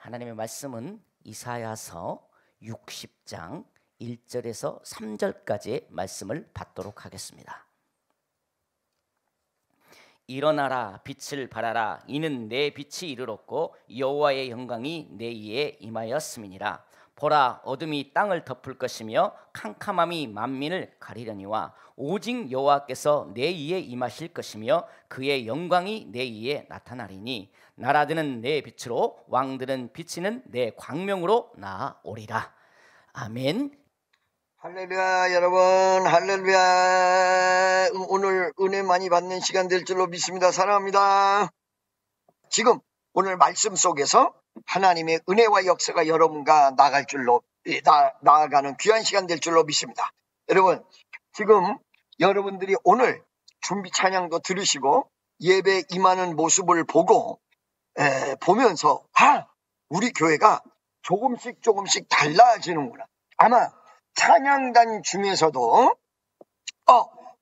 하나님의 말씀은 이사야서 60장 1절에서 3절까지의 말씀을 받도록 하겠습니다. 일어나라, 빛을 발하라. 이는 내 빛이 이르렀고 여호와의 영광이 내 위에 임하였음이니라. 보라, 어둠이 땅을 덮을 것이며 캄캄함이 만민을 가리려니와 오직 여호와께서 내 위에 임하실 것이며 그의 영광이 내 위에 나타나리니 나라들은 내 빛으로 왕들은 비치는 내 광명으로 나아오리라. 아멘. 할렐루야. 여러분, 할렐루야. 오늘 은혜 많이 받는 시간 될 줄로 믿습니다. 사랑합니다. 지금 오늘 말씀 속에서 하나님의 은혜와 역사가 여러분과 나아가는 귀한 시간 될 줄로 믿습니다. 여러분, 지금 여러분들이 오늘 준비 찬양도 들으시고 예배 임하는 모습을 보면서 우리 교회가 조금씩 달라지는구나. 아마 찬양단 중에서도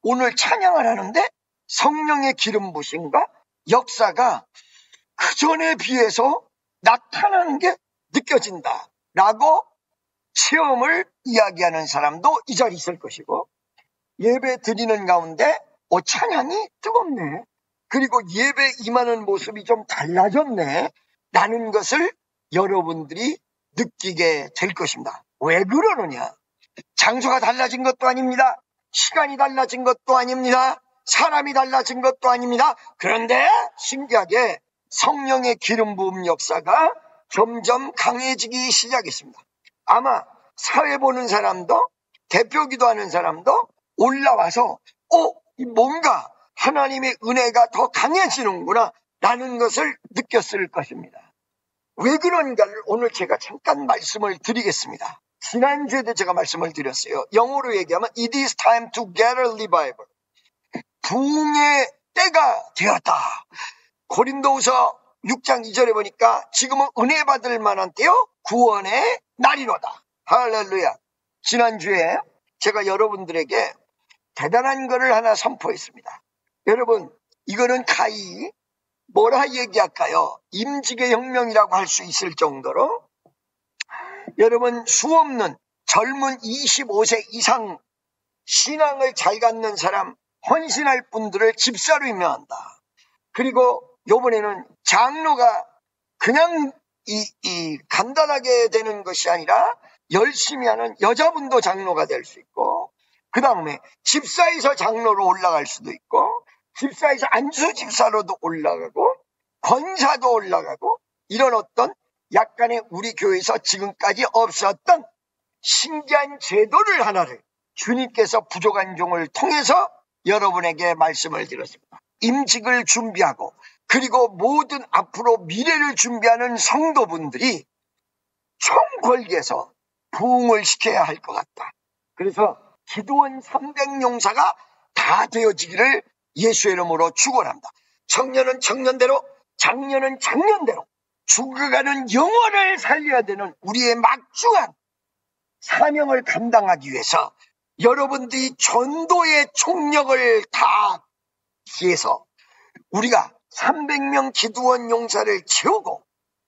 오늘 찬양을 하는데 성령의 기름 부심과 역사가 그전에 비해서 나타나는 게 느껴진다 라고 체험을 이야기하는 사람도 이 자리에 있을 것이고, 예배 드리는 가운데 찬양이 뜨겁네, 그리고 예배 임하는 모습이 좀 달라졌네 라는 것을 여러분들이 느끼게 될 것입니다. 왜 그러느냐? 장소가 달라진 것도 아닙니다. 시간이 달라진 것도 아닙니다. 사람이 달라진 것도 아닙니다. 그런데 신기하게 성령의 기름 부음 역사가 점점 강해지기 시작했습니다. 아마 사회 보는 사람도 대표 기도하는 사람도 올라와서 뭔가 하나님의 은혜가 더 강해지는구나 라는 것을 느꼈을 것입니다. 왜 그런가를 오늘 제가 잠깐 말씀을 드리겠습니다. 지난주에도 제가 말씀을 드렸어요. 영어로 얘기하면 It is time to get a revival. 부흥의 때가 되었다. 고린도후서 6장 2절에 보니까 지금은 은혜 받을 만한 때요, 구원의 날이로다. 할렐루야. 지난주에 제가 여러분들에게 대단한 것을 하나 선포했습니다. 여러분, 이거는 가히 뭐라 얘기할까요? 임직의 혁명이라고 할 수 있을 정도로 여러분, 수없는 젊은 25세 이상 신앙을 잘 갖는 사람, 헌신할 분들을 집사로 임명한다. 그리고 요번에는 장로가 그냥 간단하게 되는 것이 아니라 열심히 하는 여자분도 장로가 될 수 있고, 그 다음에 집사에서 장로로 올라갈 수도 있고, 집사에서 안수 집사로도 올라가고, 권사도 올라가고, 이런 어떤 약간의 우리 교회에서 지금까지 없었던 신기한 제도를 하나를 주님께서 부족한 종을 통해서 여러분에게 말씀을 드렸습니다. 임직을 준비하고 그리고 모든 앞으로 미래를 준비하는 성도분들이 총궐기에서 부흥을 시켜야 할 것 같다. 그래서 기도원 300용사가 다 되어지기를 예수의 이름으로 축원합니다. 청년은 청년대로, 장년은 장년대로 죽어가는 영혼을 살려야 되는 우리의 막중한 사명을 감당하기 위해서 여러분들이 전도의 총력을 다 기해서 우리가 300명 기도원 용사를 채우고,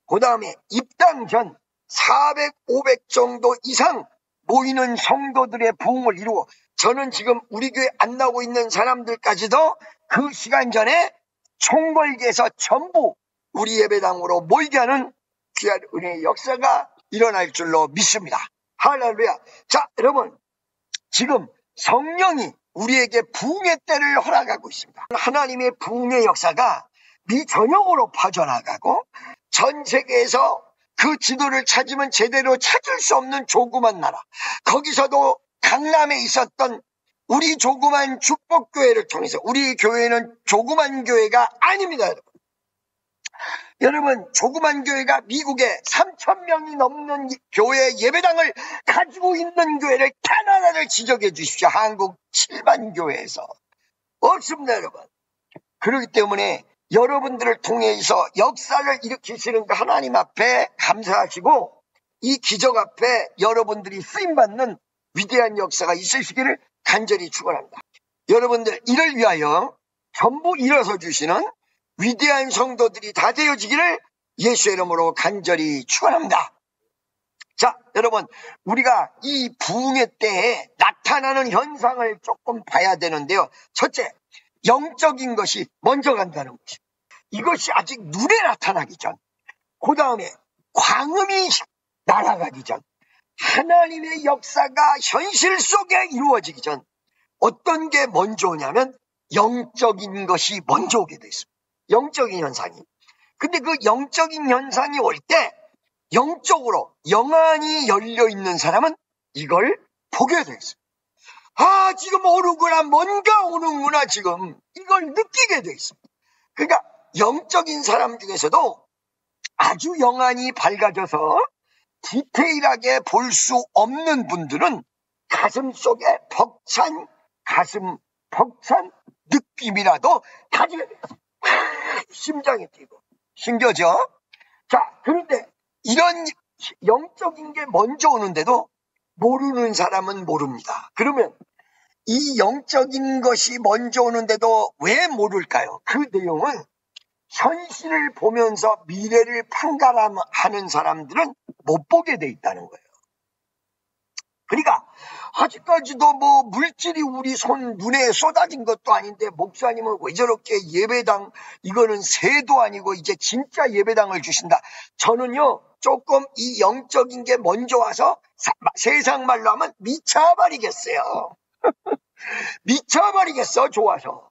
그 다음에 입당 전 400, 500 정도 이상 모이는 성도들의 부흥을 이루고, 저는 지금 우리 교회 안 나오고 있는 사람들까지도 그 시간 전에 총궐기에서 전부 우리 예배당으로 모이게 하는 귀한 은혜의 역사가 일어날 줄로 믿습니다. 할렐루야. 자, 여러분, 지금 성령이 우리에게 부흥의 때를 허락하고 있습니다. 하나님의 부흥의 역사가 미전역으로 퍼져나가고, 전 세계에서 그 지도를 찾으면 제대로 찾을 수 없는 조그만 나라, 거기서도 강남에 있었던 우리 조그만 축복교회를 통해서, 우리 교회는 조그만 교회가 아닙니다. 여러분, 조그만 교회가 미국에 3,000명이 넘는 교회 예배당을 가지고 있는 교회를 단 하나를 지적해 주십시오. 한국 7만 교회에서 없습니다, 여러분. 그렇기 때문에 여러분들을 통해서 역사를 일으키시는 그 하나님 앞에 감사하시고, 이 기적 앞에 여러분들이 쓰임받는 위대한 역사가 있으시기를 간절히 축원합니다. 여러분들, 이를 위하여 전부 일어서 주시는 위대한 성도들이 다 되어지기를 예수의 이름으로 간절히 축원합니다. 자, 여러분, 우리가 이 부흥의 때에 나타나는 현상을 조금 봐야 되는데요. 첫째, 영적인 것이 먼저 간다는 것이. 이것이 아직 눈에 나타나기 전, 그 다음에 광음이 날아가기 전, 하나님의 역사가 현실 속에 이루어지기 전 어떤 게 먼저 오냐면 영적인 것이 먼저 오게 돼 있습니다. 영적인 현상이. 근데 그 영적인 현상이 올 때 영적으로 영안이 열려 있는 사람은 이걸 보게 돼 있습니다. 아, 지금 오는구나, 뭔가 오는구나, 지금 이걸 느끼게 돼 있습니다. 그러니까 영적인 사람 중에서도 아주 영안이 밝아져서 디테일하게 볼 수 없는 분들은 가슴 속에 벅찬 느낌이라도 가지게 돼요. 심장이 뛰고 신겨져. 자, 그런데 이런 영적인 게 먼저 오는데도 모르는 사람은 모릅니다. 그러면 이 영적인 것이 먼저 오는데도 왜 모를까요? 그 내용은 현실을 보면서 미래를 판가름하는 사람들은 못 보게 돼 있다는 거예요. 그러니까 아직까지도 뭐 물질이 우리 손 눈에 쏟아진 것도 아닌데 목사님은 왜 저렇게 예배당, 이거는 새도 아니고 이제 진짜 예배당을 주신다. 저는요 조금 이 영적인 게 먼저 와서 세상 말로 하면 미쳐버리겠어요. 미쳐버리겠어. 좋아서.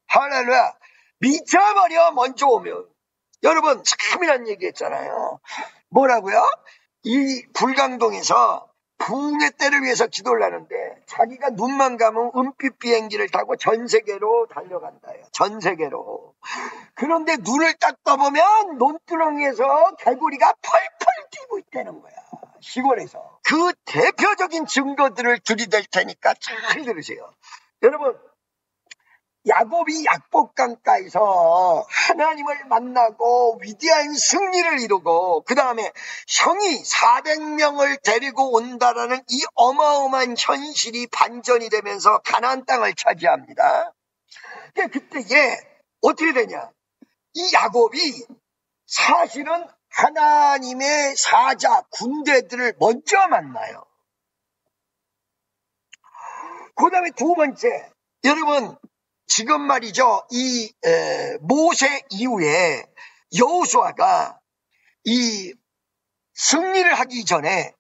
할렐루야. 미쳐버려. 먼저 오면. 여러분 참이란 얘기 했잖아요. 뭐라고요? 이 불광동에서 부흥의 때를 위해서 기도를 하는데 자기가 눈만 감으면 은빛 비행기를 타고 전 세계로 달려간다요. 전 세계로. 그런데 눈을 딱 떠보면 논두렁에서 개구리가 펄펄 뛰고 있다는 거야. 시골에서. 그 대표적인 증거들을 들이댈 테니까 잘 들으세요. 여러분, 야곱이 약복강가에서 하나님을 만나고 위대한 승리를 이루고 그 다음에 형이 400명을 데리고 온다라는 이 어마어마한 현실이 반전이 되면서 가나안 땅을 차지합니다. 그때 어떻게 되냐? 이 야곱이 사실은 하나님의 사자 군대들을 먼저 만나요. 그 다음에 두 번째, 여러분 지금 말이죠. 이 모세 이후에 여호수아가 이 승리를 하기 전에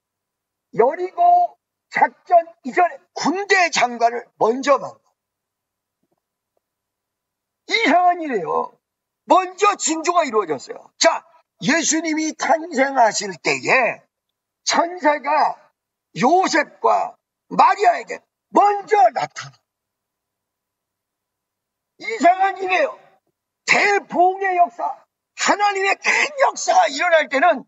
여리고 작전 이전에 군대 장관을 먼저 만나. 이상한 일이에요. 먼저 징조가 이루어졌어요. 자, 예수님이 탄생하실 때에 천사가 요셉과 마리아에게 먼저 나타나. 이상한 일이에요. 대부흥의 역사, 하나님의 큰 역사가 일어날 때는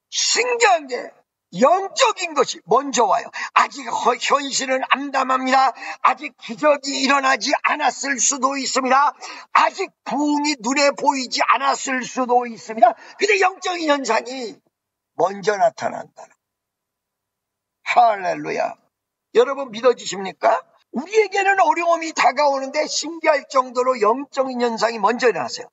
신기한 게 영적인 것이 먼저 와요. 아직 현실은 암담합니다. 아직 기적이 일어나지 않았을 수도 있습니다. 아직 부흥이 눈에 보이지 않았을 수도 있습니다. 근데 영적인 현상이 먼저 나타난다. 할렐루야. 여러분 믿어지십니까? 우리에게는 어려움이 다가오는데 신기할 정도로 영적인 현상이 먼저 일어났어요.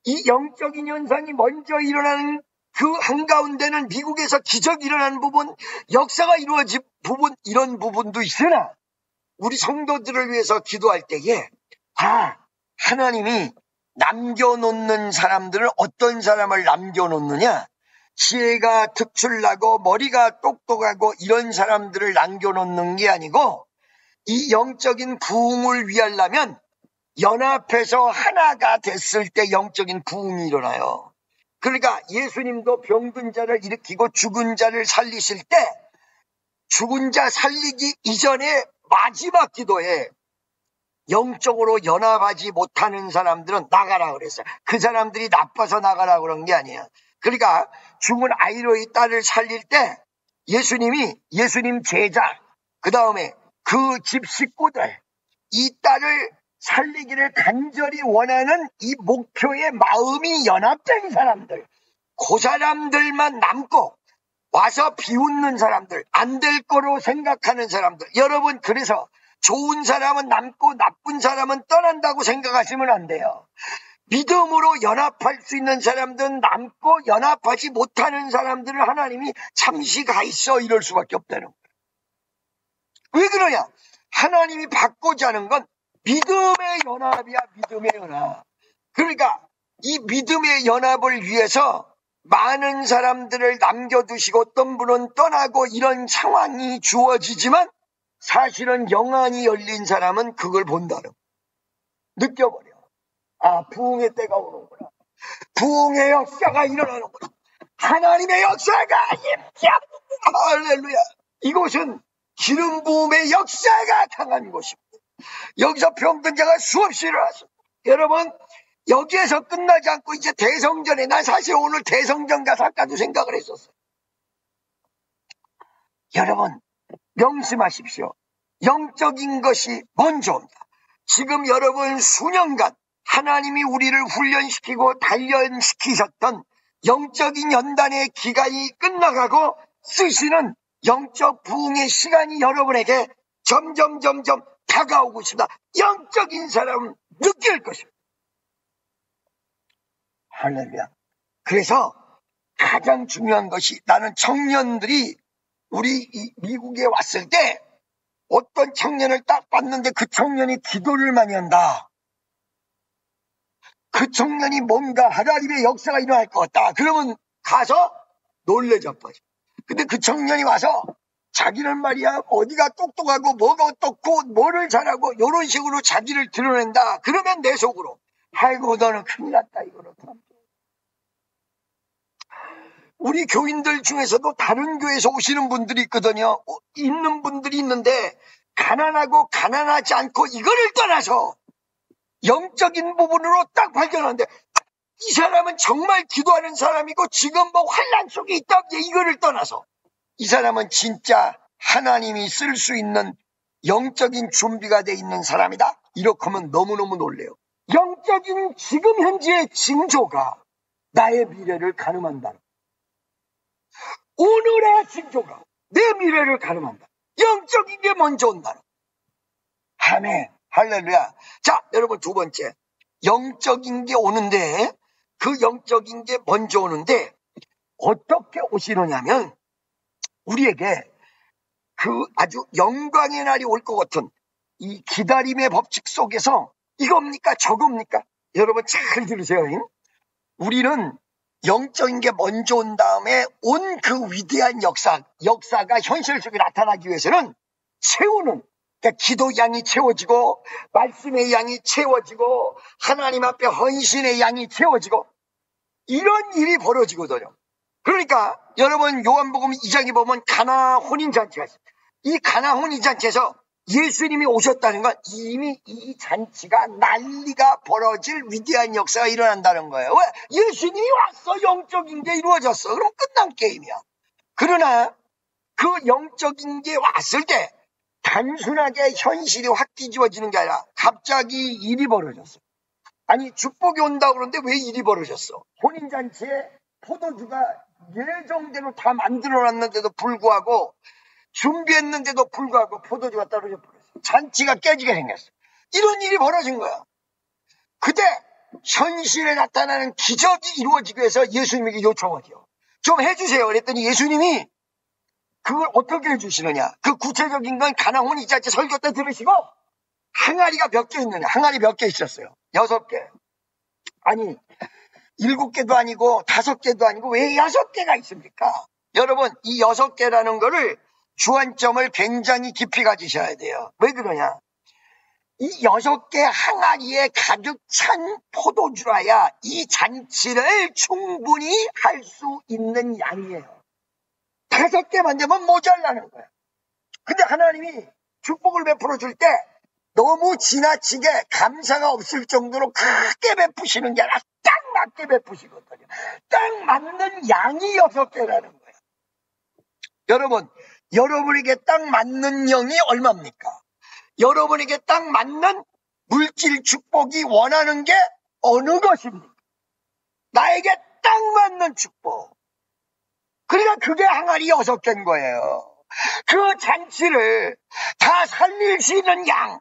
이 영적인 현상이 먼저 일어나는 그 한가운데는 미국에서 기적이 일어나는 부분, 역사가 이루어진 부분, 이런 부분도 있으나 우리 성도들을 위해서 기도할 때에 하나님이 남겨놓는 사람들은 어떤 사람을 남겨놓느냐? 지혜가 특출나고 머리가 똑똑하고 이런 사람들을 남겨놓는 게 아니고 이 영적인 부흥을 위하려면 연합해서 하나가 됐을 때 영적인 부흥이 일어나요. 그러니까 예수님도 병든 자를 일으키고 죽은 자를 살리실 때 죽은 자 살리기 이전에 마지막 기도에 영적으로 연합하지 못하는 사람들은 나가라 그랬어요. 그 사람들이 나빠서 나가라 그런 게 아니에요. 그러니까 죽은 아이로의 딸을 살릴 때 예수님 제자, 그 다음에 그 집 식구들, 이 딸을 살리기를 간절히 원하는 이 목표에 마음이 연합된 사람들, 그 사람들만 남고 와서 비웃는 사람들, 안 될 거로 생각하는 사람들. 여러분, 그래서 좋은 사람은 남고 나쁜 사람은 떠난다고 생각하시면 안 돼요. 믿음으로 연합할 수 있는 사람들은 남고 연합하지 못하는 사람들을 하나님이 잠시 가 있어 이럴 수밖에 없다는 거예요. 왜 그러냐? 하나님이 받고자 하는 건 믿음의 연합이야. 믿음의 연합. 그러니까 이 믿음의 연합을 위해서 많은 사람들을 남겨두시고 어떤 분은 떠나고 이런 상황이 주어지지만 사실은 영안이 열린 사람은 그걸 본다는 거예요. 느껴버려. 아, 부흥의 때가 오는구나. 부흥의 역사가 일어나는구나. 하나님의 역사가 임재하는구나. 할렐루야. 이곳은 기름 부음의 역사가 강한 곳입니다. 여기서 병든 자가 수없이 일어났습니다. 여러분, 여기에서 끝나지 않고 이제 대성전에, 난 사실 오늘 대성전 가서 아까도 생각을 했었어요. 여러분, 명심하십시오. 영적인 것이 먼저입니다. 지금 여러분 수년간 하나님이 우리를 훈련시키고 단련시키셨던 영적인 연단의 기간이 끝나가고 쓰시는 영적 부흥의 시간이 여러분에게 점점 다가오고 있습니다. 영적인 사람은 느낄 것입니다. 할렐루야. 그래서 가장 중요한 것이, 나는 청년들이 우리 미국에 왔을 때 어떤 청년을 딱 봤는데 그 청년이 기도를 많이 한다. 그 청년이 뭔가 하나님의 역사가 일어날 것 같다. 그러면 가서 놀래 자빠져. 근데 그 청년이 와서 자기는 말이야 어디가 똑똑하고 뭐가 어떻고 뭐를 잘하고 이런 식으로 자기를 드러낸다. 그러면 내 속으로 아이고 너는 큰일 났다 이거는. 우리 교인들 중에서도 다른 교회에서 오시는 분들이 있거든요. 있는 분들이 있는데 가난하고 가난하지 않고 이거를 떠나서 영적인 부분으로 딱 발견하는데 이 사람은 정말 기도하는 사람이고 지금 뭐 환난 속에 있다. 이거를 떠나서 이 사람은 진짜 하나님이 쓸 수 있는 영적인 준비가 돼 있는 사람이다. 이렇게 하면 너무너무 놀래요. 영적인 지금 현재의 징조가 나의 미래를 가늠한다. 오늘의 징조가 내 미래를 가늠한다. 영적인 게 먼저 온다. 아멘. 할렐루야. 자, 여러분 두 번째. 영적인 게 오는데 그 영적인 게 먼저 오는데 어떻게 오시느냐면 우리에게 그 아주 영광의 날이 올 것 같은 이 기다림의 법칙 속에서 이겁니까 저겁니까? 여러분 잘 들으세요. 우리는 영적인 게 먼저 온 다음에 온 그 위대한 역사가 현실 속에 나타나기 위해서는 채우는, 그러니까 기도 양이 채워지고 말씀의 양이 채워지고 하나님 앞에 헌신의 양이 채워지고 이런 일이 벌어지거든요. 그러니까 여러분 요한복음 2장에 보면 가나 혼인잔치가 있습니다. 이 가나 혼인잔치에서 예수님이 오셨다는 건 이미 이 잔치가 난리가 벌어질 위대한 역사가 일어난다는 거예요. 왜? 예수님이 왔어. 영적인 게 이루어졌어. 그럼 끝난 게임이야. 그러나 그 영적인 게 왔을 때 단순하게 현실이 확 뒤집어지는 게 아니라 갑자기 일이 벌어졌어. 아니 축복이 온다고 그러는데 왜 일이 벌어졌어? 혼인잔치에 포도주가 예정대로 다 만들어놨는데도 불구하고 준비했는데도 불구하고 포도주가 떨어져 버렸어. 잔치가 깨지게 생겼어. 이런 일이 벌어진 거야. 그때 현실에 나타나는 기적이 이루어지기 위해서 예수님에게 요청하죠. 좀 해주세요. 그랬더니 예수님이 그걸 어떻게 해주시느냐. 그 구체적인 건 가나 혼인잔치 설교 때 들으시고 항아리가 몇 개 있느냐. 항아리 몇 개 있었어요. 6개. 아니 7개도 아니고 5개도 아니고 왜 6개가 있습니까? 여러분 이 6개라는 거를 주안점을 굉장히 깊이 가지셔야 돼요. 왜 그러냐? 이 6개 항아리에 가득 찬 포도주라야 이 잔치를 충분히 할 수 있는 양이에요. 5개만 되면 모자라는 거야. 근데 하나님이 축복을 베풀어 줄 때 너무 지나치게 감사가 없을 정도로 크게 베푸시는 게 아니라 딱 맞게 베푸시거든요. 딱 맞는 양이 6개라는 거예요. 여러분, 여러분에게 딱 맞는 영이 얼마입니까? 여러분에게 딱 맞는 물질 축복이 원하는 게 어느 것입니까? 나에게 딱 맞는 축복. 그러니까 그게 항아리 6개인 거예요. 그 잔치를 다 살릴 수 있는 양,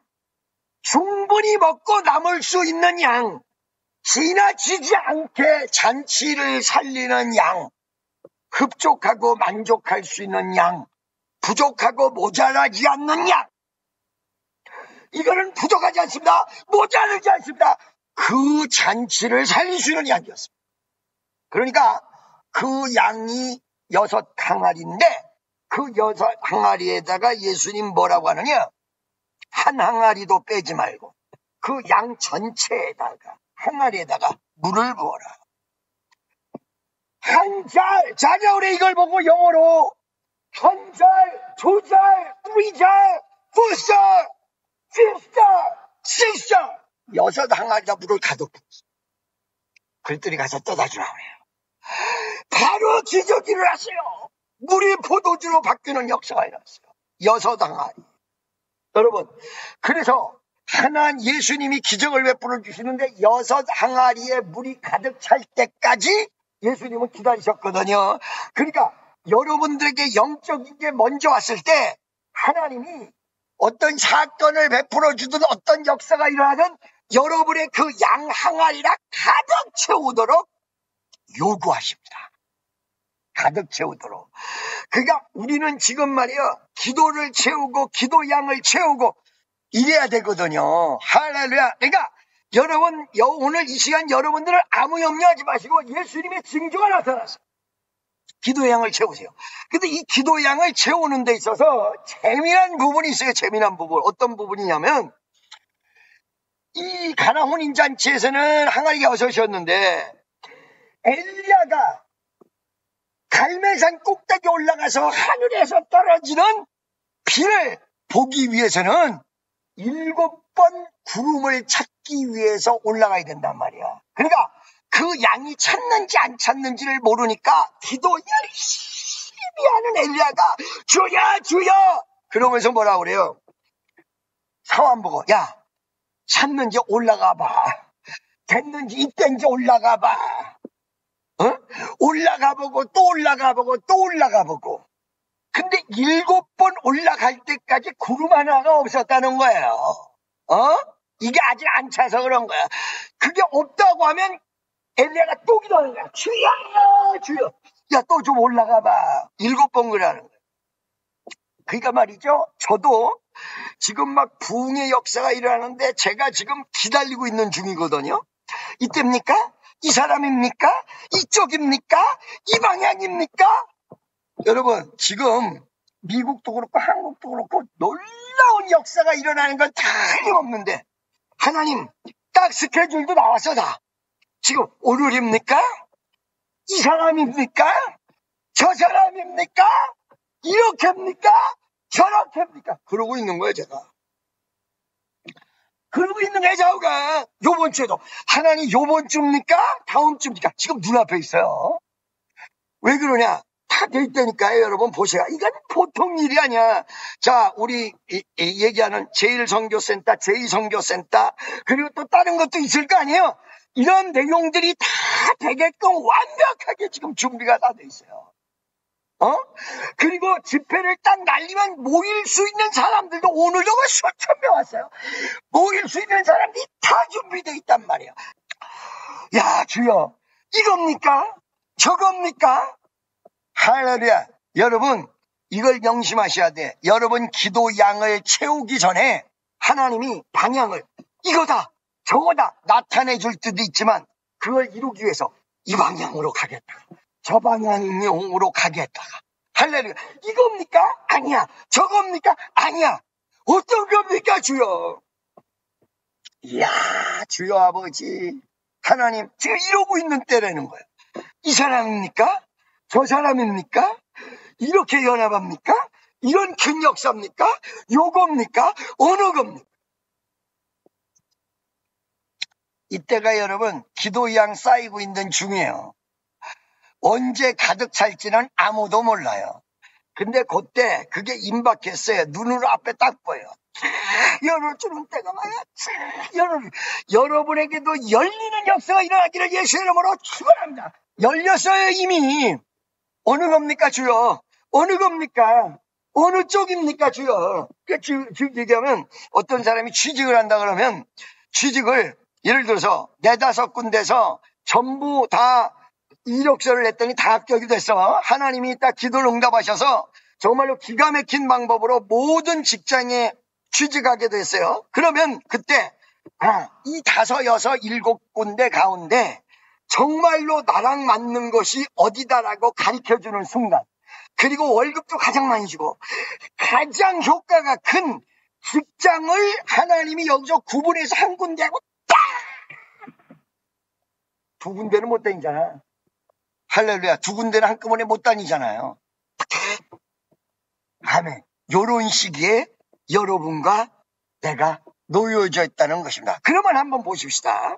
충분히 먹고 남을 수 있는 양, 지나치지 않게 잔치를 살리는 양, 흡족하고 만족할 수 있는 양, 부족하고 모자라지 않는 양. 이거는 부족하지 않습니다. 모자르지 않습니다. 그 잔치를 살릴 수 있는 양이었습니다. 그러니까 그 양이 6 항아리인데 그 6 항아리에다가 예수님 뭐라고 하느냐? 한 항아리도 빼지 말고 그 양 전체에다가 항아리에다가 물을 부어라. 한 잘, 자녀우리 이걸 보고 영어로 한 잘, 2 잘, 3 잘, 4 잘, 5 잘, 6 잘, 6 항아리다 물을 가득 부었어. 그랬더니 가서 떠다 주라고 해요. 바로 기적이 일어났어요. 물이 포도주로 바뀌는 역사가 일어났어요. 6 항아리. 여러분, 그래서 예수님이 기적을 베풀어 주시는데 6 항아리에 물이 가득 찰 때까지 예수님은 기다리셨거든요. 그러니까 여러분들에게 영적인 게 먼저 왔을 때 하나님이 어떤 사건을 베풀어 주든 어떤 역사가 일어나든 여러분의 그 양 항아리라 가득 채우도록 요구하십니다. 가득 채우도록. 그러니까 우리는 지금 말이요, 기도를 채우고 기도 양을 채우고 이래야 되거든요. 할렐루야. 그러니까 여러분, 오늘 이 시간 여러분들은 아무 염려하지 마시고 예수님의 징조가 나타났어요. 기도 양을 채우세요. 근데 이 기도 양을 채우는 데 있어서 재미난 부분이 있어요. 재미난 부분. 어떤 부분이냐면 이 가나 혼인잔치에서는 항아리가 6이었는데 엘리야가 갈멜산 꼭대기 올라가서 하늘에서 떨어지는 비를 보기 위해서는 7번 구름을 찾기 위해서 올라가야 된단 말이야. 그러니까 그 양이 찾는지 안 찾는지를 모르니까 기도 열심히 하는 엘리야가 주여 주여 그러면서 뭐라 그래요? 상황 보고 야 찾는지 올라가 봐. 됐는지 이땐지 올라가 봐. 올라가 보고 또 올라가 보고 또 올라가 보고. 근데 7번 올라갈 때까지 구름 하나가 없었다는 거예요. 이게 아직 안 차서 그런 거야. 그게 없다고 하면 엘리야가 또 기도하는 거야. 주여 주여. 야 또 좀 올라가 봐. 7번 그러는 거야. 그러니까 말이죠. 저도 지금 막 부흥의 역사가 일어나는데 제가 지금 기다리고 있는 중이거든요. 이때입니까? 이 사람입니까? 이쪽입니까? 이 방향입니까? 여러분 지금 미국도 그렇고 한국도 그렇고 놀라운 역사가 일어나는 건 다 틀림없는데 하나님 딱 스케줄도 나왔어 다. 지금 오늘입니까? 이 사람입니까? 저 사람입니까? 이렇게입니까? 저렇게입니까? 그러고 있는 거예요 제가. 그러고 있는 애자우가 요번 주에도 하나님 요번 주입니까? 다음 주입니까? 지금 눈앞에 있어요. 왜 그러냐? 다 돼 있다니까요. 여러분 보세요. 이건 보통 일이 아니야. 자, 우리 얘기하는 제1선교센터, 제2선교센터 그리고 또 다른 것도 있을 거 아니에요. 이런 내용들이 다 되게끔 완벽하게 지금 준비가 다 돼 있어요. 그리고 집회를 딱 날리면 모일 수 있는 사람들도 오늘도 수천 명 왔어요. 모일 수 있는 사람들이 다 준비되어 있단 말이에요. 야 주여 이겁니까? 저겁니까? 할렐루야. 여러분 이걸 명심하셔야 돼. 여러분 기도 양을 채우기 전에 하나님이 방향을 이거다 저거다 나타내 줄 때도 있지만 그걸 이루기 위해서 이 방향으로 가겠다. 저 방향으로 가겠다가 할렐루야. 이겁니까? 아니야. 저겁니까? 아니야. 어떤 겁니까 주여? 이야 주여 아버지 하나님 지금 이러고 있는 때라는 거예요. 이 사람입니까? 저 사람입니까? 이렇게 연합합니까? 이런 큰 역사입니까? 요겁니까? 어느 겁니까? 이때가 여러분 기도양 쌓이고 있는 중이에요. 언제 가득 찰지는 아무도 몰라요. 근데 그때 그게 임박했어요. 눈으로 앞에 딱 보여요. 열어주는 때가 와요. 여러분에게도 열리는 역사가 일어나기를 예수의 이름으로 축원합니다. 열렸어요 이미. 어느 겁니까 주여? 어느 겁니까? 어느 쪽입니까 주여? 즉 얘기하면 어떤 사람이 취직을 한다 그러면 취직을 예를 들어서 4-5군데서 전부 다 이력서를 냈더니 다 합격이 됐어. 하나님이 딱 기도를 응답하셔서 정말로 기가 막힌 방법으로 모든 직장에 취직하게 됐어요. 그러면 그때 이 5, 6, 7군데 가운데 정말로 나랑 맞는 것이 어디다라고 가르쳐주는 순간, 그리고 월급도 가장 많이 주고 가장 효과가 큰 직장을 하나님이 여기서 구분해서 한 군데하고 딱! 2군데는 못 다니잖아. 할렐루야. 2군데는 한꺼번에 못 다니잖아요. 아멘. 요런 시기에 여러분과 내가 놓여져 있다는 것입니다. 그러면 한번 보십시다.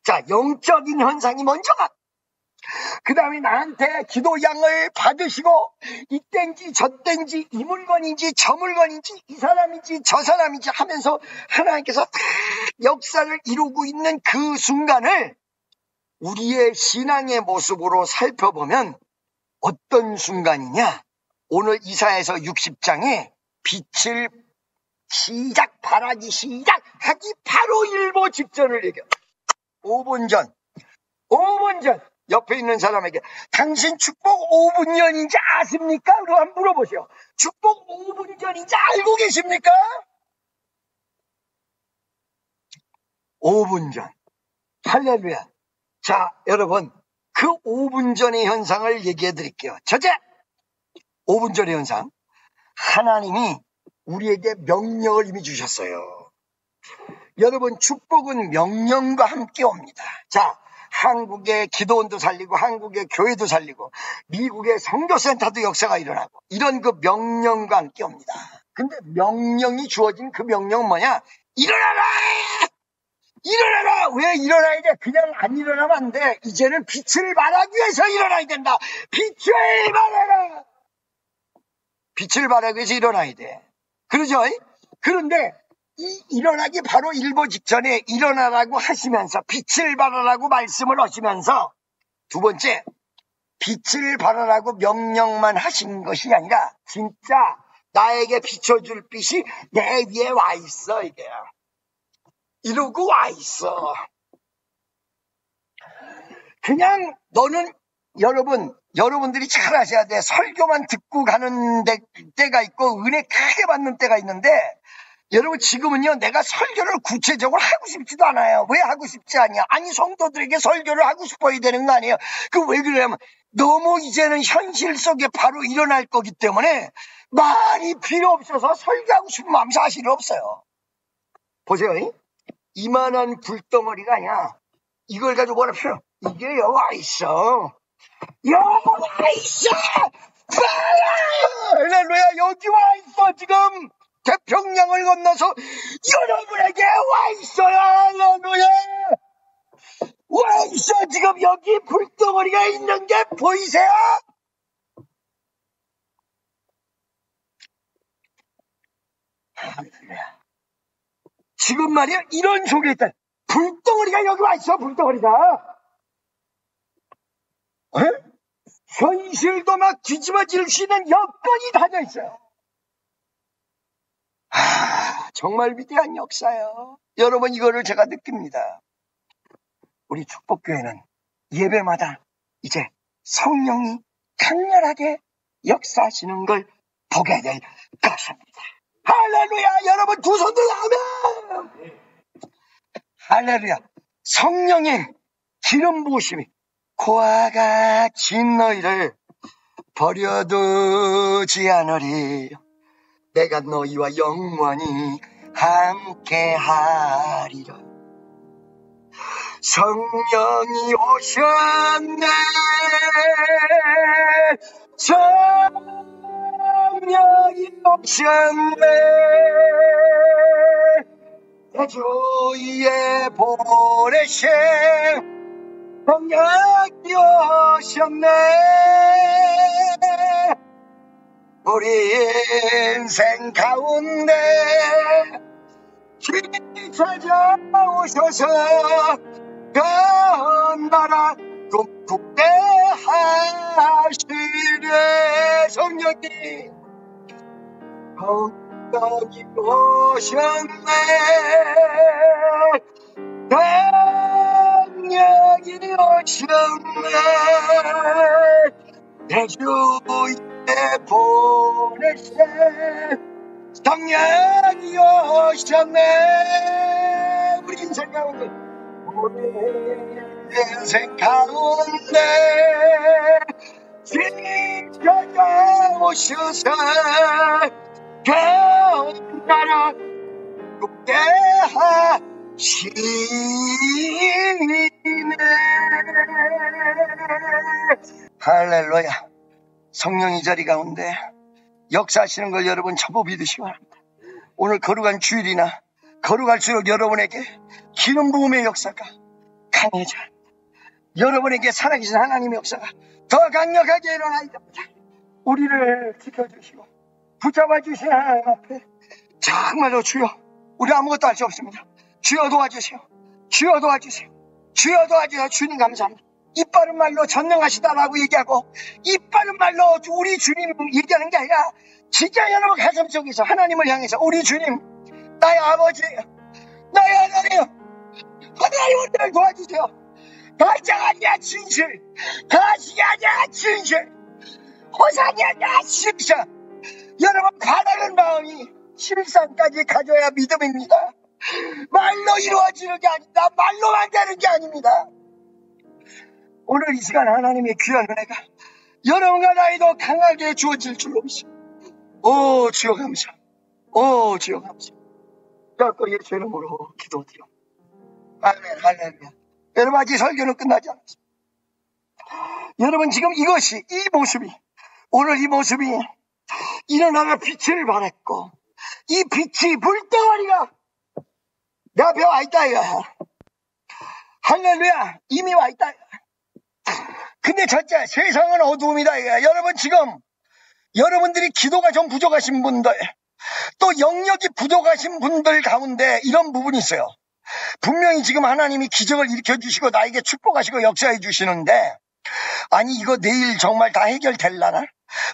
자, 영적인 현상이 먼저가, 그 다음에 나한테 기도양을 받으시고 이땐지 저땐지 이 물건인지 저 물건인지 이 사람인지 저 사람인지 하면서 하나님께서 다 역사를 이루고 있는 그 순간을 우리의 신앙의 모습으로 살펴보면 어떤 순간이냐? 오늘 이사야서 60장에 빛을 발하기 시작하기 바로 일보 직전을 얘기해요. 5분 전 옆에 있는 사람에게 당신 축복 5분 전인지 아십니까? 그리고 한번 물어보세요. 축복 5분 전인지 알고 계십니까? 5분 전. 할렐루야. 자, 여러분, 그 5분 전의 현상을 얘기해 드릴게요. 첫째, 5분 전의 현상. 하나님이 우리에게 명령을 이미 주셨어요. 여러분, 축복은 명령과 함께 옵니다. 자, 한국의 기도원도 살리고 한국의 교회도 살리고 미국의 선교센터도 역사가 일어나고 이런 그 명령과 함께 옵니다. 근데 명령이 주어진 그 명령은 뭐냐? 일어나라! 일어나라! 왜 일어나야 돼? 그냥 안 일어나면 안 돼. 이제는 빛을 발하기 위해서 일어나야 된다. 빛을 발하라! 빛을 발하기 위해서 일어나야 돼. 그러죠? 그런데 이 일어나기 바로 일보 직전에 일어나라고 하시면서 빛을 발하라고 말씀을 하시면서, 두 번째, 빛을 발하라고 명령만 하신 것이 아니라 진짜 나에게 비춰줄 빛이 내 위에 와 있어. 이게 이러고 와 있어. 그냥 너는, 여러분들이 잘 아셔야 돼. 설교만 듣고 가는 때가 있고 은혜 크게 받는 때가 있는데, 여러분 지금은요, 내가 설교를 구체적으로 하고 싶지도 않아요. 왜 하고 싶지 않냐? 아니, 성도들에게 설교를 하고 싶어야 되는 거 아니에요? 그 왜 그러냐면 너무 이제는 현실 속에 바로 일어날 거기 때문에 말이 필요 없어서 설교하고 싶은 마음 사실 없어요. 보세요. 이만한 불덩어리가 아니야. 이걸 가지고 뭐라 필요? 이게 여기 와 있어. 여기 와 있어! 할렐루야! 여기 와 있어 지금! 태평양을 건너서 여러분에게 와 있어요. 할렐루야! 와 있어. 지금 여기 불덩어리가 있는 게 보이세요? 할렐루야. 지금 말이야, 이런 속에 있다. 불덩어리가 여기 와 있어. 불덩어리가. 현실도 막 뒤집어질 수 있는 여건이 다져 있어요. 정말 위대한 역사요. 여러분, 이거를 제가 느낍니다. 우리 축복교회는 예배마다 이제 성령이 강렬하게 역사하시는 걸 보게 될 것입니다. 할렐루야! 여러분 두 손 들어 아멘! 할렐루야! 성령의 기름 부으심이 고와 같이 너희를 버려두지 않으리. 내가 너희와 영원히 함께하리라. 성령이 오셨네. 성령이 오셨네. 내 주위에 보내신 성령이 오셨네. 우리 인생 가운데 주님이 찾아오셔서 연달아 꿈꾸게 하시네. 성령이 오셨네. 강력이 오셨네. 내 주에 보내세. 성령이 오셨네. 우리 인생 가운데, 우리 인생 가운데 지켜져 오셔서 나라 죽게 하시네. 할렐루야. 성령 이 자리 가운데 역사하시는 걸 여러분 전부 믿으시기 바랍니다. 오늘 거룩한 주일이나 거룩할수록 여러분에게 기름 부음의 역사가 강해져, 여러분에게 살아계신 하나님의 역사가 더 강력하게 일어나야 됩니다. 우리를 지켜주시고 붙잡아 주신 하나님 앞에 정말로 주여, 우리 아무것도 할 수 없습니다. 주여 도와주세요. 주여 도와주세요. 주여 도와주세요. 주님 감사합니다. 입 바른 말로 전능하시다라고 얘기하고, 입 바른 말로 우리 주님 얘기하는 게 아니라 진짜 여러분 가슴 속에서 하나님을 향해서 우리 주님, 나의 아버지예요, 나의 하나님, 하나님 우리를 도와주세요. 가짜가 아니야 진실, 가식이 아니야 진실, 호상이 아니야 진실. 여러분 바라는 마음이 실상까지 가져야 믿음입니다. 말로 이루어지는 게 아닙니다. 말로만 되는 게 아닙니다. 오늘 이 시간 하나님의 귀한 은혜가 여러분과 나에도 강하게 주어질 줄로 믿습니다. 오 주여 감사, 오 주여 감사. 자꾸 예수 이름으로 기도드려. 아멘. 할렐루야. 여러분 아직 설교는 끝나지 않았습니다. 여러분 지금 이것이, 이 모습이, 오늘 이 모습이 일어나가 빛을 발했고, 이 빛이 불덩어리가 내 앞에 와있다 이거야. 할렐루야. 이미 와있다 이거야. 근데 첫째, 세상은 어두움이다 이거야. 여러분 지금 여러분들이 기도가 좀 부족하신 분들, 또 영역이 부족하신 분들 가운데 이런 부분이 있어요. 분명히 지금 하나님이 기적을 일으켜주시고 나에게 축복하시고 역사해 주시는데, 아니 이거 내일 정말 다 해결될라나?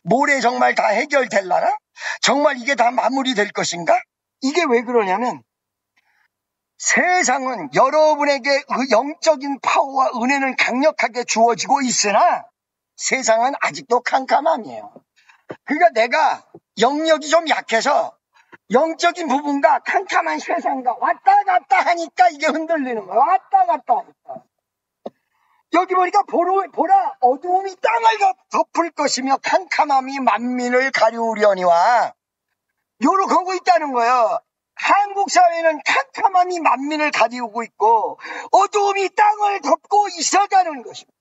모레 정말 다 해결될라나? 정말 이게 다 마무리될 것인가? 이게 왜 그러냐면, 세상은 여러분에게 그 영적인 파워와 은혜는 강력하게 주어지고 있으나 세상은 아직도 캄캄함이에요. 그러니까 내가 영역이 좀 약해서 영적인 부분과 캄캄한 세상과 왔다 갔다 하니까 이게 흔들리는 거야. 왔다 갔다 하니까. 여기 보니까 보라 어두움이 땅을 덮을 것이며 캄캄함이 만민을 가리우려니와, 요렇게 하고 있다는 거예요. 한국 사회는 캄캄함이 만민을 가리우고 있고 어두움이 땅을 덮고 있어가는 것입니다.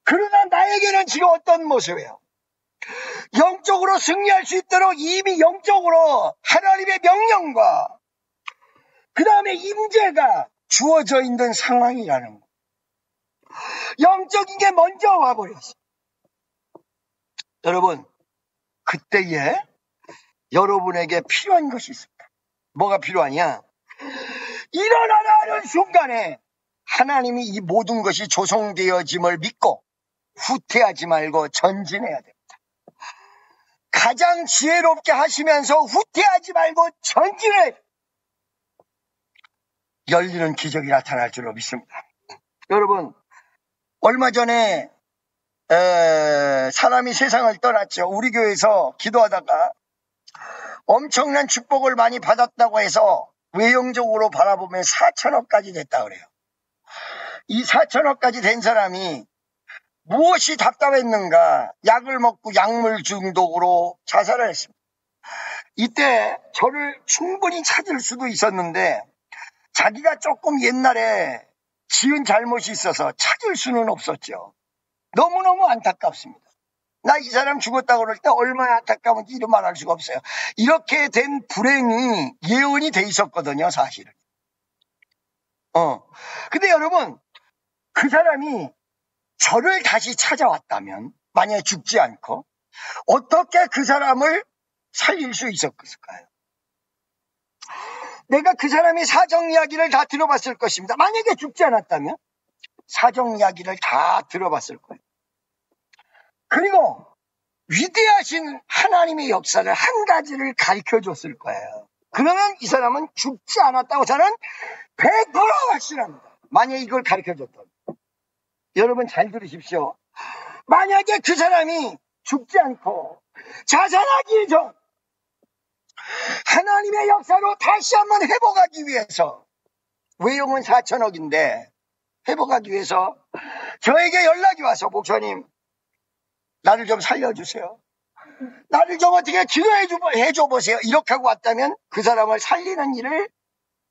그러나 나에게는 지금 어떤 모습이에요? 영적으로 승리할 수 있도록 이미 영적으로 하나님의 명령과 그 다음에 임재가 주어져 있는 상황이라는 거예요. 영적인 게 먼저 와버렸어요. 여러분, 그때에 여러분에게 필요한 것이 있습니다. 뭐가 필요하냐? 일어나라 하는 순간에 하나님이 이 모든 것이 조성되어짐을 믿고 후퇴하지 말고 전진해야 됩니다. 가장 지혜롭게 하시면서 후퇴하지 말고 전진해야 됩니다. 열리는 기적이 나타날 줄로 믿습니다. 여러분, 얼마 전에 사람이 세상을 떠났죠. 우리 교회에서 기도하다가 엄청난 축복을 많이 받았다고 해서 외형적으로 바라보면 4천억까지 됐다 그래요. 이 4천억까지 된 사람이 무엇이 답답했는가? 약을 먹고 약물 중독으로 자살을 했습니다. 이때 저를 충분히 찾을 수도 있었는데 자기가 조금 옛날에 지은 잘못이 있어서 찾을 수는 없었죠. 너무너무 안타깝습니다. 나 이 사람 죽었다고 그럴 때 얼마나 안타까운지 이런 말할 수가 없어요. 이렇게 된 불행이 예언이 돼 있었거든요, 사실은. 근데 여러분, 그 사람이 저를 다시 찾아왔다면, 만약에 죽지 않고, 어떻게 그 사람을 살릴 수 있었을까요? 내가 그 사람의 사정 이야기를 다 들어봤을 것입니다. 만약에 죽지 않았다면, 사정 이야기를 다 들어봤을 거예요. 그리고 위대하신 하나님의 역사를 한 가지를 가르쳐 줬을 거예요. 그러면 이 사람은 죽지 않았다고 저는 100% 확신합니다. 만약에 이걸 가르쳐줬던. 여러분 잘 들으십시오. 만약에 그 사람이 죽지 않고 자살하기 전 하나님의 역사로 다시 한번 회복하기 위해서, 외용은 4천억인데 회복하기 위해서 저에게 연락이 와서, 목사님 나를 좀 살려주세요, 나를 좀 어떻게 기도해줘 보세요, 이렇게 하고 왔다면 그 사람을 살리는 일을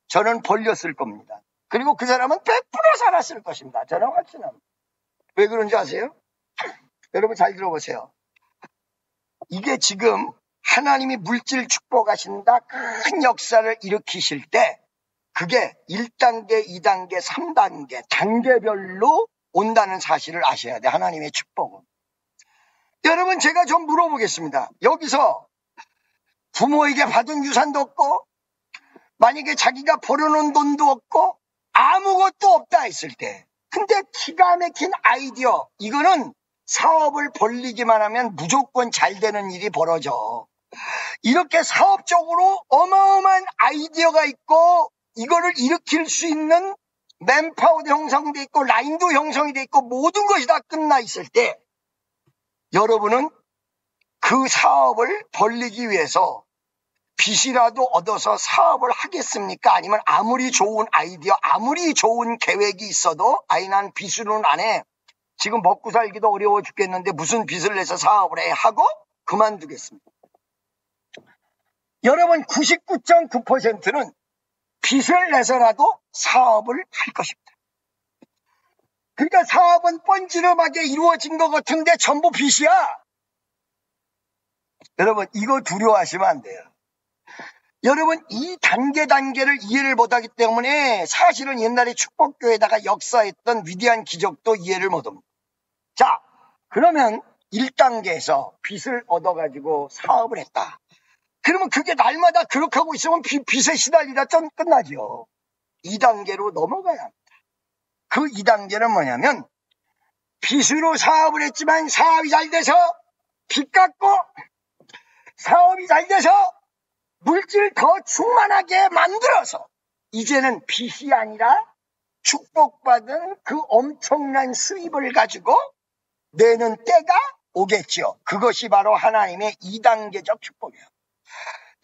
저는 벌렸을 겁니다. 그리고 그 사람은 100% 살았을 것입니다. 저는 확신합니다. 왜 그런지 아세요? 여러분 잘 들어보세요. 이게 지금 하나님이 물질 축복하신다 큰 역사를 일으키실 때 그게 1단계, 2단계, 3단계 단계별로 온다는 사실을 아셔야 돼. 하나님의 축복은. 여러분 제가 좀 물어보겠습니다. 여기서 부모에게 받은 유산도 없고 만약에 자기가 벌어놓은 돈도 없고 아무것도 없다 했을 때, 근데 기가 막힌 아이디어, 이거는 사업을 벌리기만 하면 무조건 잘 되는 일이 벌어져. 이렇게 사업적으로 어마어마한 아이디어가 있고 이거를 일으킬 수 있는 맨파워도 형성돼 있고 라인도 형성이 돼 있고 모든 것이 다 끝나 있을 때, 여러분은 그 사업을 벌리기 위해서 빚이라도 얻어서 사업을 하겠습니까? 아니면 아무리 좋은 아이디어, 아무리 좋은 계획이 있어도 아이 난 빚으로는 안 해, 지금 먹고 살기도 어려워 죽겠는데 무슨 빚을 내서 사업을 해 하고 그만두겠습니다. 여러분 99.9%는 빚을 내서라도 사업을 할 것입니다. 그러니까 사업은 뻔지름하게 이루어진 것 같은데 전부 빚이야. 여러분 이거 두려워하시면 안 돼요. 여러분 이 단계를 이해를 못하기 때문에 사실은 옛날에 축복교회에다가 역사했던 위대한 기적도 이해를 못합니다. 자, 그러면 1단계에서 빚을 얻어가지고 사업을 했다. 그러면 그게 날마다 그렇게 하고 있으면 빚에 시달리다 좀 끝나죠. 2단계로 넘어가야 합니다. 그 2단계는 뭐냐면, 빚으로 사업을 했지만 사업이 잘 돼서 빚 갚고 사업이 잘 돼서 물질 더 충만하게 만들어서 이제는 빚이 아니라 축복받은 그 엄청난 수입을 가지고 내는 때가 오겠죠. 그것이 바로 하나님의 2단계적 축복이에요.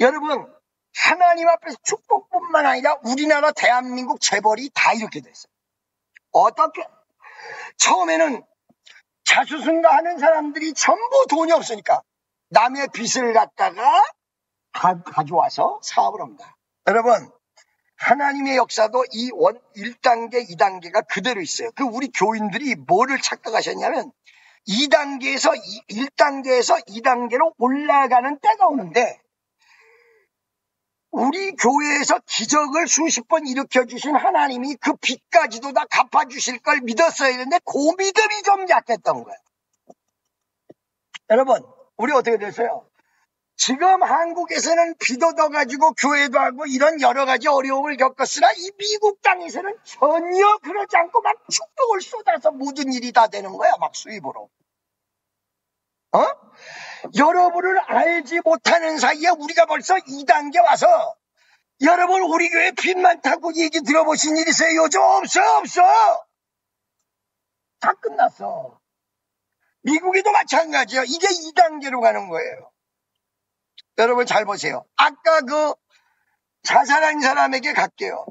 여러분 하나님 앞에서 축복뿐만 아니라 우리나라 대한민국 재벌이 다 이렇게 됐어요. 어떻게? 처음에는 자수성가 하는 사람들이 전부 돈이 없으니까 남의 빚을 갖다가 가져와서 사업을 합니다. 여러분 하나님의 역사도 이 1단계, 2단계가 그대로 있어요. 그 우리 교인들이 뭐를 착각하셨냐면 1단계에서 2단계로 올라가는 때가 오는데, 우리 교회에서 기적을 수십 번 일으켜주신 하나님이 그 빚까지도 다 갚아주실 걸 믿었어야 했는데 그 믿음이 좀 약했던 거예요. 여러분 우리 어떻게 됐어요? 지금 한국에서는 빚 얻어가지고 교회도 하고 이런 여러 가지 어려움을 겪었으나 이 미국 땅에서는 전혀 그러지 않고 막 축복을 쏟아서 모든 일이 다 되는 거야. 막 수입으로. 여러분을 알지 못하는 사이에 우리가 벌써 2단계 와서, 여러분 우리 교회 빚 많다고 얘기 들어보신 일 있어요? 요즘 없어. 다 끝났어. 미국에도 마찬가지예요. 이게 2단계로 가는 거예요. 여러분 잘 보세요. 아까 그 자살한 사람에게 갈게요.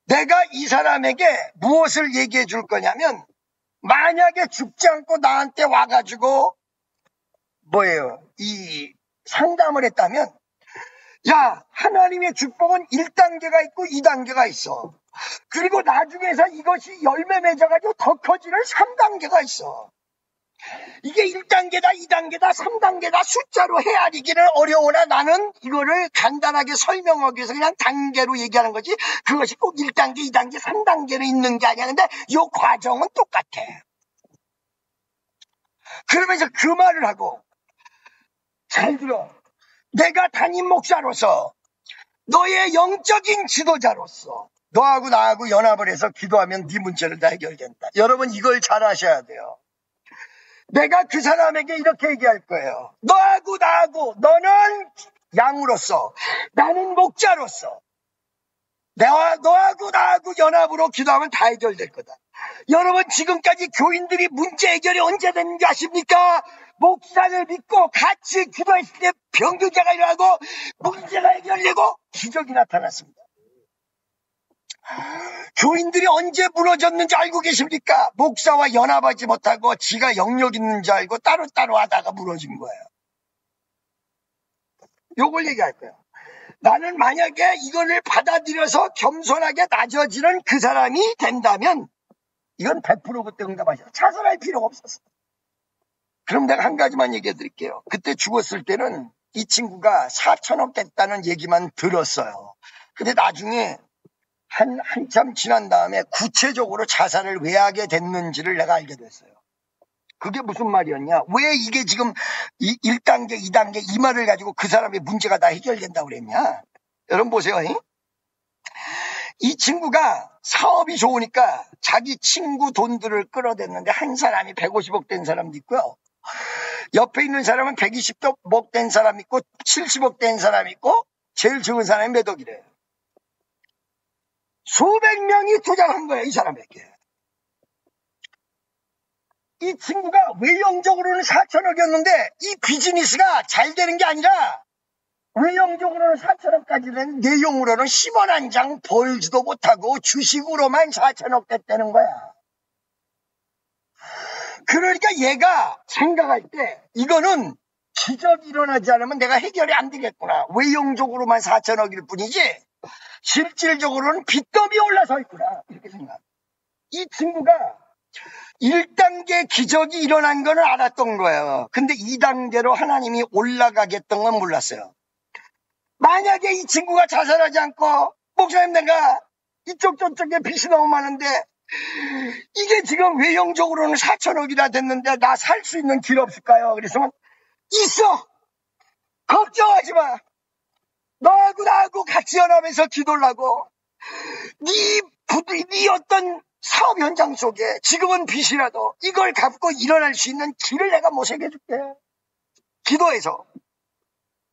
내가 이 사람에게 무엇을 얘기해 줄 거냐면, 만약에 죽지 않고 나한테 와가지고 이 상담을 했다면, 야, 하나님의 축복은 1단계가 있고 2단계가 있어. 그리고 나중에서 이것이 열매 맺어가지고 더 커지는 3단계가 있어. 이게 1단계다, 2단계다, 3단계다 숫자로 헤아리기는 어려우나 나는 이거를 간단하게 설명하기 위해서 그냥 단계로 얘기하는 거지, 그것이 꼭 1단계, 2단계, 3단계로 있는 게 아니야. 근데 이 과정은 똑같아. 그러면서 그 말을 하고, 잘 들어. 내가 담임 목사로서, 너의 영적인 지도자로서 너하고 나하고 연합을 해서 기도하면 네 문제를 다 해결된다. 여러분 이걸 잘 아셔야 돼요. 내가 그 사람에게 이렇게 얘기할 거예요. 너하고 나하고, 너는 양으로서, 나는 목자로서 너하고 나하고 연합으로 기도하면 다 해결될 거다. 여러분, 지금까지 교인들이 문제 해결이 언제 됐는지 아십니까? 목사를 믿고 같이 기도했을 때 병균자가 일어나고 문제가 해결되고 기적이 나타났습니다. 교인들이 언제 무너졌는지 알고 계십니까? 목사와 연합하지 못하고 지가 영역 있는 줄 알고 따로따로 하다가 무너진 거예요. 요걸 얘기할 거예요. 나는 만약에 이거를 받아들여서 겸손하게 낮아지는 그 사람이 된다면 이건 100% 그때 응답하셔. 자살할 필요가 없었어. 그럼 내가 한 가지만 얘기해 드릴게요. 그때 죽었을 때는 이 친구가 4천억 됐다는 얘기만 들었어요. 근데 나중에 한참 지난 다음에 구체적으로 자살을 왜 하게 됐는지를 내가 알게 됐어요. 그게 무슨 말이었냐? 왜 이게 지금 1단계, 2단계 이 말을 가지고 그 사람의 문제가 다 해결된다고 그랬냐? 여러분 보세요. 이 친구가 사업이 좋으니까 자기 친구 돈들을 끌어댔는데 한 사람이 150억 된 사람도 있고요. 옆에 있는 사람은 120억 된 사람 있고 70억 된 사람 있고 제일 적은 사람이 몇 억이래요. 수백 명이 투자한 거예요, 이 사람에게. 이 친구가 외형적으로는 4천억이었는데 이 비즈니스가 잘 되는 게 아니라 외형적으로는 4천억까지 된 내용으로는 10원 한 장 벌지도 못하고 주식으로만 4천억 됐다는 거야. 그러니까 얘가 생각할 때 이거는 기적이 일어나지 않으면 내가 해결이 안 되겠구나. 외형적으로만 4천억일 뿐이지 실질적으로는 빚더미 올라서 있구나. 이렇게 생각. 이 친구가 1단계 기적이 일어난 거는 알았던 거예요. 근데 2단계로 하나님이 올라가겠던 건 몰랐어요. 만약에 이 친구가 자살하지 않고 목사님 내가 이쪽 저쪽에 빚이 너무 많은데 이게 지금 외형적으로는 4천억이나 됐는데 나 살 수 있는 길 없을까요? 그래서 있어. 걱정하지 마. 너하고 나하고 같이 연합해서 기도를 하고 네 어떤 사업 현장 속에 지금은 빚이라도 이걸 갚고 일어날 수 있는 길을 내가 모색해 줄게. 기도해서.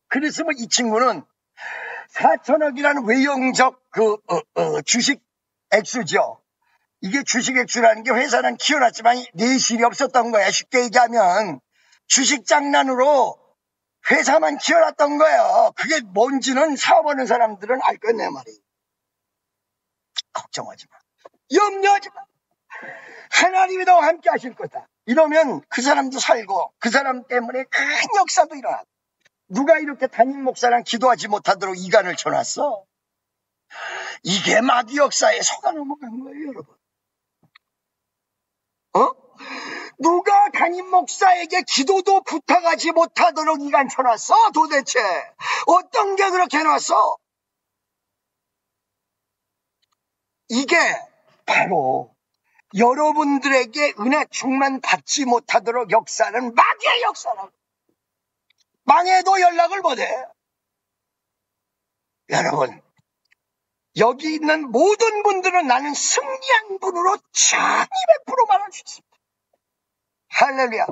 그랬으면 이 친구는 4천억이라는 외형적 주식 액수죠. 이게 주식 액수라는 게 회사는 키워놨지만 내실이 없었던 거야. 쉽게 얘기하면 주식 장난으로 회사만 키워놨던 거예요. 그게 뭔지는 사업하는 사람들은 알 거야, 내 말이. 걱정하지 마. 염려하지 마. 하나님이 너와 함께 하실 거다. 이러면 그 사람도 살고 그 사람 때문에 큰 역사도 일어나고. 누가 이렇게 담임 목사랑 기도하지 못하도록 이간을 쳐놨어? 이게 마귀 역사에 속아 넘어간 거예요, 여러분. 누가 담임 목사에게 기도도 부탁하지 못하도록 이간 쳐놨어? 도대체 어떤 게 그렇게 해놨어? 이게 바로 여러분들에게 은혜 충만 받지 못하도록 역사는 마귀의 역사라고. 망해도 연락을 못해. 여러분, 여기 있는 모든 분들은 나는 승리한 분으로 1200% 말할 수 있습니다. 할렐루야.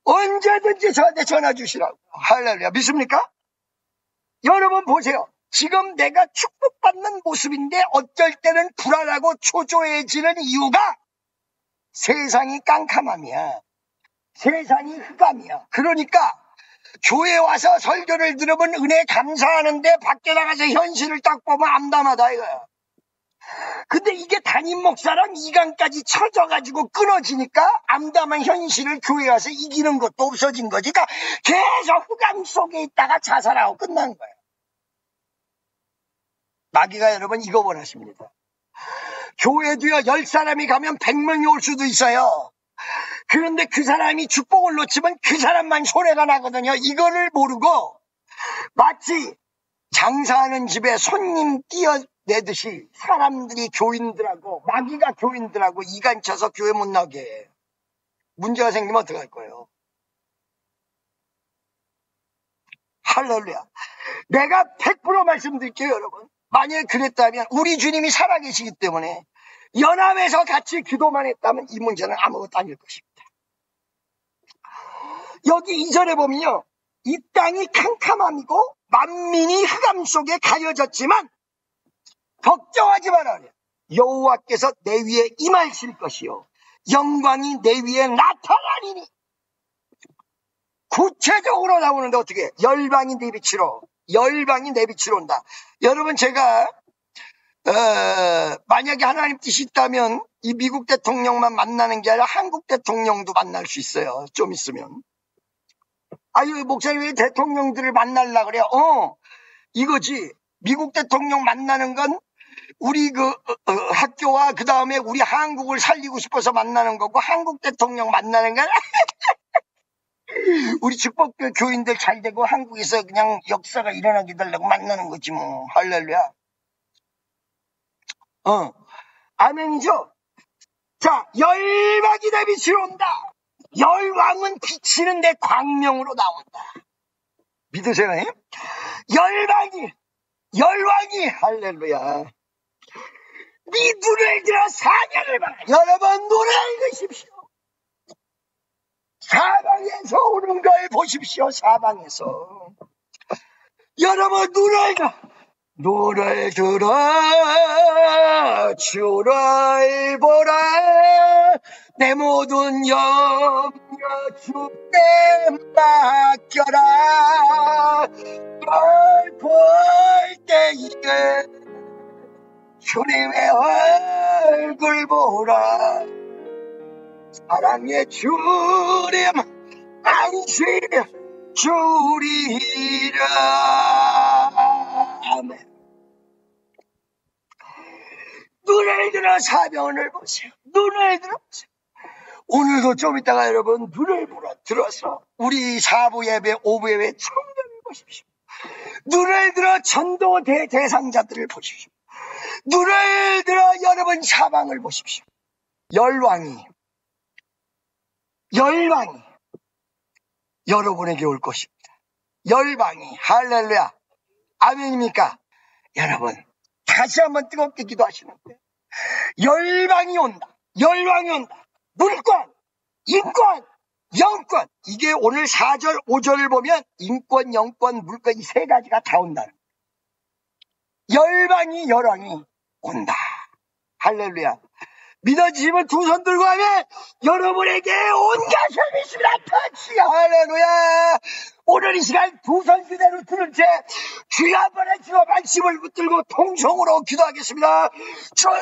언제든지 저한테 전화 주시라고. 할렐루야. 믿습니까? 여러분 보세요. 지금 내가 축복받는 모습인데 어쩔 때는 불안하고 초조해지는 이유가 세상이 깜깜함이야. 세상이 흑암이야. 그러니까 교회 와서 설교를 들으면 은혜 감사하는데 밖에 나가서 현실을 딱 보면 암담하다 이거야. 근데 이게 담임 목사랑 이간까지 쳐져가지고 끊어지니까 암담한 현실을 교회 와서 이기는 것도 없어진 거지. 그러니까 계속 흑암 속에 있다가 자살하고 끝난 거야. 마귀가 여러분 이거 원하십니다. 교회도요 10사람이 가면 100명이 올 수도 있어요. 그런데 그 사람이 축복을 놓치면 그 사람만 손해가 나거든요. 이거를 모르고 마치 장사하는 집에 손님 띄어내듯이 사람들이 교인들하고 마귀가 교인들하고 이간 쳐서 교회 못 나게 해. 문제가 생기면 어떡할 거예요? 할렐루야. 내가 100% 말씀드릴게요, 여러분. 만약에 그랬다면 우리 주님이 살아계시기 때문에 연합해서 같이 기도만 했다면 이 문제는 아무것도 아닐 것입니다. 여기 2절에 보면요. 이 땅이 캄캄함이고 만민이 흑암 속에 가려졌지만 걱정하지 마라. 여호와께서 내 위에 임하실 것이요 영광이 내 위에 나타나리니. 구체적으로 나오는데 어떻게? 열방이 내 빛으로, 열방이 내 빛으로 온다. 여러분, 제가 만약에 하나님 뜻이 있다면 이 미국 대통령만 만나는 게 아니라 한국 대통령도 만날 수 있어요. 좀 있으면. 아유, 목사님 왜 대통령들을 만날라 그래요? 이거지. 미국 대통령 만나는 건 우리 학교와 그 다음에 우리 한국을 살리고 싶어서 만나는 거고, 한국 대통령 만나는 건 우리 축복교 교인들 잘 되고 한국에서 그냥 역사가 일어나게 되려고 만나는 거지 뭐. 할렐루야. 아멘이죠? 자, 열방이 내 빛으로 온다. 열왕은 비치는데 광명으로 나온다. 믿으세요? 열왕이 할렐루야. 네 눈을 들어 사냥을 봐라. 여러분, 눈을 드십시오. 사방에서 오는 걸 보십시오. 사방에서. 여러분, 눈을 들어 주를 보라. 내 모든 염려 주께 맡겨라. 널 볼 때에 주님의 얼굴 보라. 사랑의 주님 안식 주리라. 아멘. 눈을 들어 사면을 보세요. 눈을 들어보세요. 오늘도 좀 이따가 여러분 눈을 들어서 우리 4부 예배, 5부 예배 청년을 보십시오. 눈을 들어 전도 대상자들을 보십시오. 눈을 들어 여러분 사방을 보십시오. 열왕이 여러분에게 올 것입니다. 열방이. 할렐루야. 아멘입니까? 여러분, 다시 한번 뜨겁게 기도하시는데, 열방이 온다. 열왕이 온다. 물권, 인권, 영권. 이게 오늘 4절, 5절을 보면 인권, 영권, 물권 이 세 가지가 다 온다는 거예요. 열왕이 온다. 할렐루야. 믿어지시면 두 손 들고 하면 여러분에게 온갖 service 나타나지. 할렐루야. 오늘 이 시간 두 손 그대로 들은 채 주여 한번에 주여 말씀을 붙들고 통성으로 기도하겠습니다. 주여.